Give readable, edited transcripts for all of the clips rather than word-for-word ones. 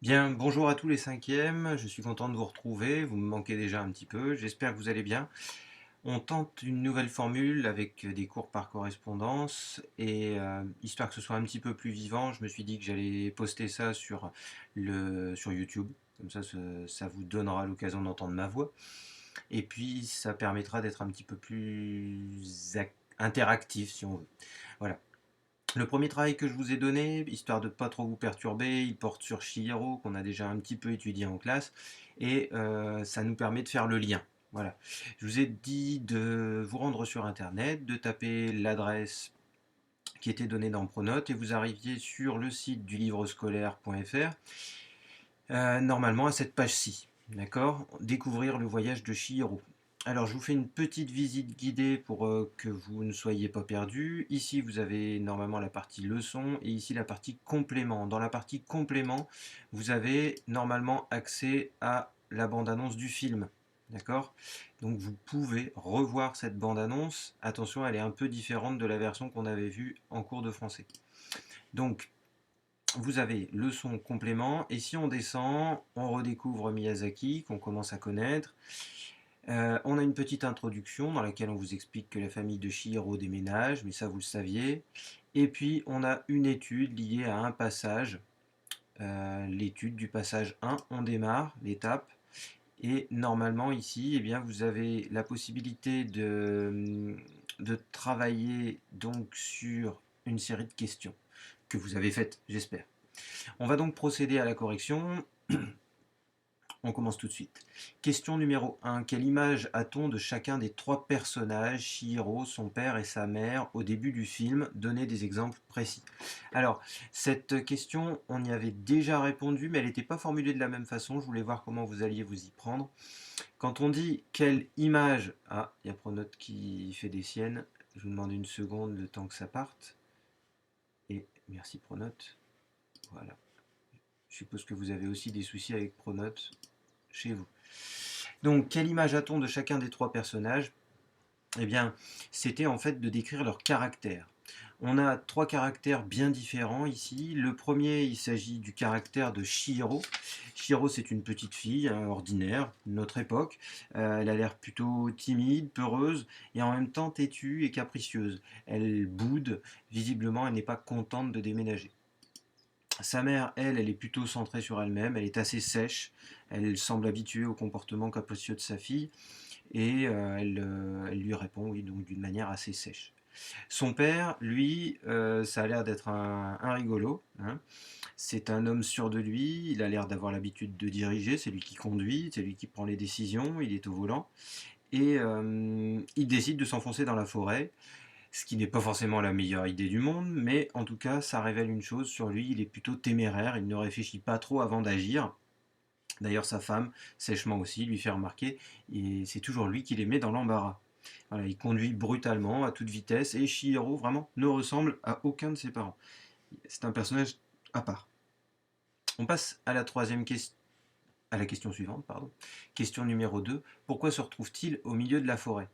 Bien, bonjour à tous les cinquièmes, je suis content de vous retrouver, vous me manquez déjà un petit peu, j'espère que vous allez bien. On tente une nouvelle formule avec des cours par correspondance et histoire que ce soit un petit peu plus vivant, je me suis dit que j'allais poster ça sur YouTube, comme ça vous donnera l'occasion d'entendre ma voix et puis ça permettra d'être un petit peu plus interactif si on veut. Voilà. Le premier travail que je vous ai donné, histoire de ne pas trop vous perturber, il porte sur Chihiro, qu'on a déjà un petit peu étudié en classe, et ça nous permet de faire le lien. Voilà. Je vous ai dit de vous rendre sur Internet, de taper l'adresse qui était donnée dans Pronote, et vous arriviez sur le site du livrescolaire.fr, normalement à cette page-ci. D'accord. Découvrir le voyage de Chihiro. Alors, je vous fais une petite visite guidée pour que vous ne soyez pas perdu. Ici, vous avez normalement la partie leçon et ici la partie complément. Dans la partie complément, vous avez normalement accès à la bande-annonce du film. D'accord. Donc, vous pouvez revoir cette bande-annonce. Attention, elle est un peu différente de la version qu'on avait vue en cours de français. Donc, vous avez le son complément, et si on descend, on redécouvre Miyazaki, qu'on commence à connaître. On a une petite introduction dans laquelle on vous explique que la famille de Chihiro déménage, mais ça vous le saviez. Et puis on a une étude liée à un passage, l'étude du passage 1, on démarre l'étape. Et normalement ici, eh bien, vous avez la possibilité de travailler donc sur une série de questions que vous avez faites, j'espère. On va donc procéder à la correction. On commence tout de suite. Question numéro 1. Quelle image a-t-on de chacun des trois personnages, Chihiro, son père et sa mère, au début du film? Donnez des exemples précis. Alors, cette question, on y avait déjà répondu, mais elle n'était pas formulée de la même façon. Je voulais voir comment vous alliez vous y prendre. Quand on dit quelle image... Ah, il y a Pronote qui fait des siennes. Je vous demande une seconde, le temps que ça parte. Et merci Pronote. Voilà. Je suppose que vous avez aussi des soucis avec Pronote chez vous. Donc, quelle image a-t-on de chacun des trois personnages? Eh bien, c'était en fait de décrire leur caractère. On a trois caractères bien différents ici. Le premier, il s'agit du caractère de Chihiro. Chihiro, c'est une petite fille ordinaire, de notre époque. Elle a l'air plutôt timide, peureuse, et en même temps têtue et capricieuse. Elle boude, visiblement, elle n'est pas contente de déménager. Sa mère, elle est plutôt centrée sur elle-même, elle est assez sèche, elle semble habituée au comportement capricieux de sa fille, et elle lui répond, oui, donc d'une manière assez sèche. Son père, lui, ça a l'air d'être un rigolo, hein. C'est un homme sûr de lui, il a l'air d'avoir l'habitude de diriger, c'est lui qui conduit, c'est lui qui prend les décisions, il est au volant, et il décide de s'enfoncer dans la forêt, ce qui n'est pas forcément la meilleure idée du monde, mais en tout cas, ça révèle une chose sur lui, il est plutôt téméraire, il ne réfléchit pas trop avant d'agir. D'ailleurs, sa femme, sèchement aussi, lui fait remarquer, et c'est toujours lui qui les met dans l'embarras. Voilà, il conduit brutalement, à toute vitesse, et Chihiro, vraiment, ne ressemble à aucun de ses parents. C'est un personnage à part. On passe à à la question suivante, pardon. Question numéro 2. Pourquoi se retrouve-t-il au milieu de la forêt?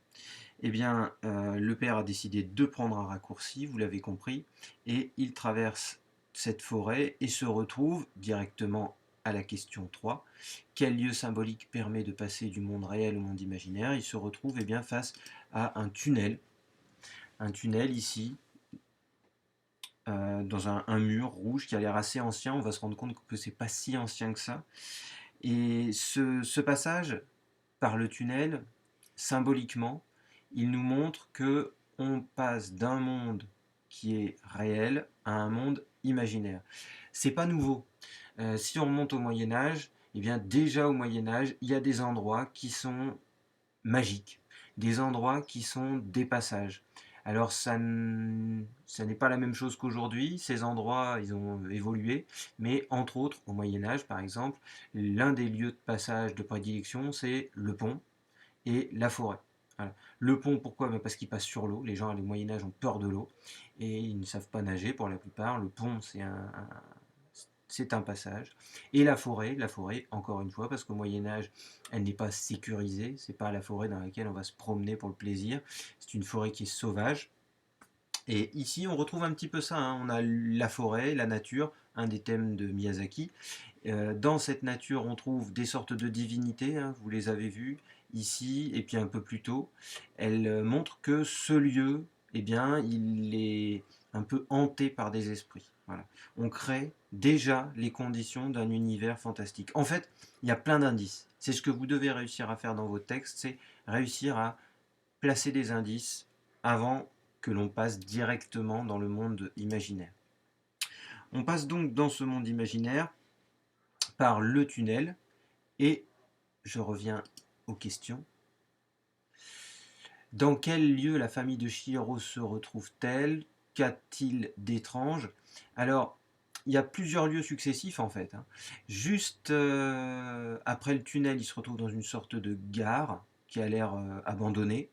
Eh bien, le père a décidé de prendre un raccourci, vous l'avez compris, et il traverse cette forêt et se retrouve directement à la question 3. Quel lieu symbolique permet de passer du monde réel au monde imaginaire? Il se retrouve eh bien, face à un tunnel. Un tunnel ici, dans un mur rouge qui a l'air assez ancien. On va se rendre compte que c'est pas si ancien que ça. Et ce passage par le tunnel, symboliquement, il nous montre que on passe d'un monde qui est réel à un monde imaginaire. C'est pas nouveau. Si on remonte au Moyen Âge, eh bien déjà au Moyen Âge, il y a des endroits qui sont magiques, des endroits qui sont des passages. Alors ça n'est pas la même chose qu'aujourd'hui, ces endroits ils ont évolué, mais entre autres au Moyen Âge par exemple, l'un des lieux de passage de prédilection c'est le pont et la forêt. Voilà. Le pont, pourquoi? Parce qu'il passe sur l'eau. Les gens au Moyen Âge ont peur de l'eau et ils ne savent pas nager pour la plupart. Le pont, c'est un passage. Et la forêt, encore une fois, parce qu'au Moyen Âge, elle n'est pas sécurisée. C'est pas la forêt dans laquelle on va se promener pour le plaisir. C'est une forêt qui est sauvage. Et ici, on retrouve un petit peu ça, hein. On a la forêt, la nature, un des thèmes de Miyazaki. Dans cette nature, on trouve des sortes de divinités, hein, vous les avez vues ici, et puis un peu plus tôt. Elle montre que ce lieu, eh bien, il est un peu hanté par des esprits. Voilà. On crée déjà les conditions d'un univers fantastique. En fait, il y a plein d'indices. C'est ce que vous devez réussir à faire dans vos textes, c'est réussir à placer des indices avant que l'on passe directement dans le monde imaginaire. On passe donc dans ce monde imaginaire par le tunnel et je reviens aux questions. Dans quel lieu la famille de Chihiro se retrouve-t-elle? Qu'a-t-il d'étrange? Alors, il y a plusieurs lieux successifs en fait, hein. Juste après le tunnel, il se retrouve dans une sorte de gare qui a l'air abandonnée.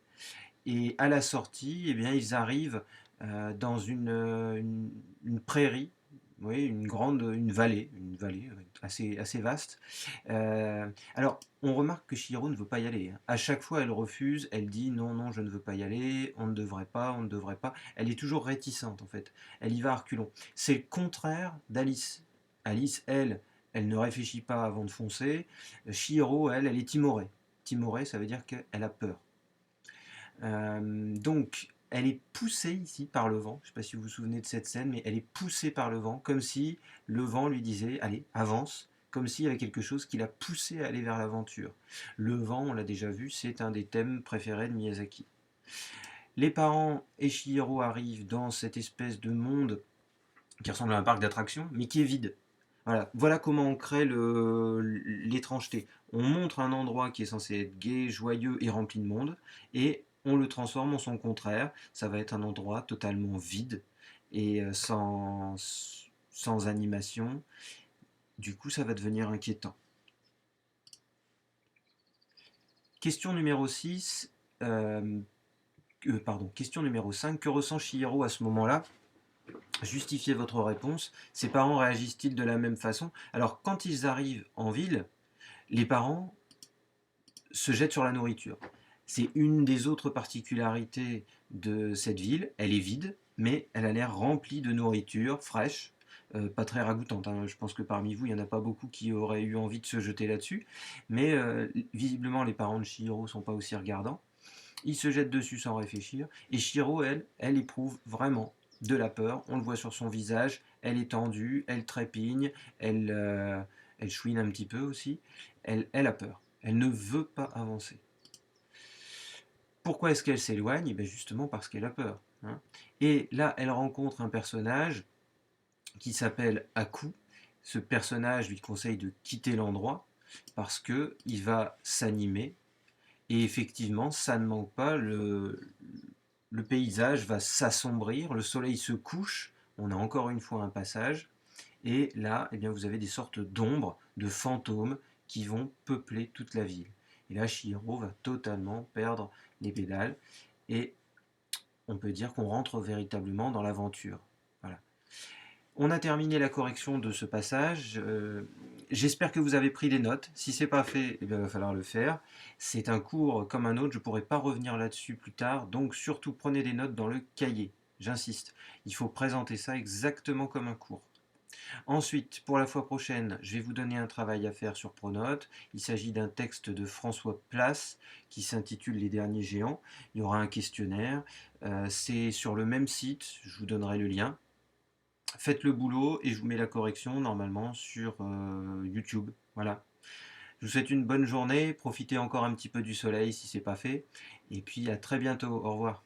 Et à la sortie, eh bien, ils arrivent dans une prairie, oui, une vallée assez vaste. Alors, on remarque que Chihiro ne veut pas y aller, hein. À chaque fois, elle refuse, elle dit non, non, je ne veux pas y aller, on ne devrait pas, on ne devrait pas. Elle est toujours réticente en fait. Elle y va à reculons. C'est le contraire d'Alice. Alice, elle ne réfléchit pas avant de foncer. Chihiro, elle est timorée. Timorée, ça veut dire qu'elle a peur. Donc, elle est poussée ici par le vent. Je ne sais pas si vous vous souvenez de cette scène, mais elle est poussée par le vent, comme si le vent lui disait, allez, avance, comme s'il y avait quelque chose qui l'a poussée à aller vers l'aventure. Le vent, on l'a déjà vu, c'est un des thèmes préférés de Miyazaki. Les parents et Chihiro arrivent dans cette espèce de monde qui ressemble à un parc d'attractions, mais qui est vide. Voilà comment on crée l'étrangeté. On montre un endroit qui est censé être gai, joyeux et rempli de monde, et on le transforme en son contraire. Ça va être un endroit totalement vide et sans animation. Du coup, ça va devenir inquiétant. Question numéro 6. Question numéro 5. Que ressent Chihiro à ce moment-là? Justifiez votre réponse. Ses parents réagissent-ils de la même façon? Alors, quand ils arrivent en ville, les parents se jettent sur la nourriture. C'est une des autres particularités de cette ville. Elle est vide, mais elle a l'air remplie de nourriture fraîche, pas très ragoûtante, hein. Je pense que parmi vous, il n'y en a pas beaucoup qui auraient eu envie de se jeter là-dessus. Mais visiblement, les parents de Chihiro ne sont pas aussi regardants. Ils se jettent dessus sans réfléchir. Et Chihiro, elle éprouve vraiment de la peur. On le voit sur son visage. Elle est tendue, elle trépigne, elle chouine un petit peu aussi. Elle a peur. Elle ne veut pas avancer. Pourquoi est-ce qu'elle s'éloigne? Eh bien justement parce qu'elle a peur, hein. Et là, elle rencontre un personnage qui s'appelle Aku. Ce personnage lui conseille de quitter l'endroit parce qu'il va s'animer. Et effectivement, ça ne manque pas, le paysage va s'assombrir, le soleil se couche, on a encore une fois un passage, et là, eh bien, vous avez des sortes d'ombres, de fantômes qui vont peupler toute la ville. Et là, Chihiro va totalement perdre les pédales, et on peut dire qu'on rentre véritablement dans l'aventure. Voilà. On a terminé la correction de ce passage. J'espère que vous avez pris des notes. Si ce n'est pas fait, eh bien, il va falloir le faire. C'est un cours comme un autre, je ne pourrai pas revenir là-dessus plus tard. Donc surtout prenez des notes dans le cahier. J'insiste, il faut présenter ça exactement comme un cours. Ensuite, pour la fois prochaine, je vais vous donner un travail à faire sur Pronote. Il s'agit d'un texte de François Place qui s'intitule Les derniers géants. Il y aura un questionnaire. C'est sur le même site, je vous donnerai le lien. Faites le boulot et je vous mets la correction normalement sur YouTube. Voilà. Je vous souhaite une bonne journée. Profitez encore un petit peu du soleil si ce n'est pas fait. Et puis à très bientôt. Au revoir.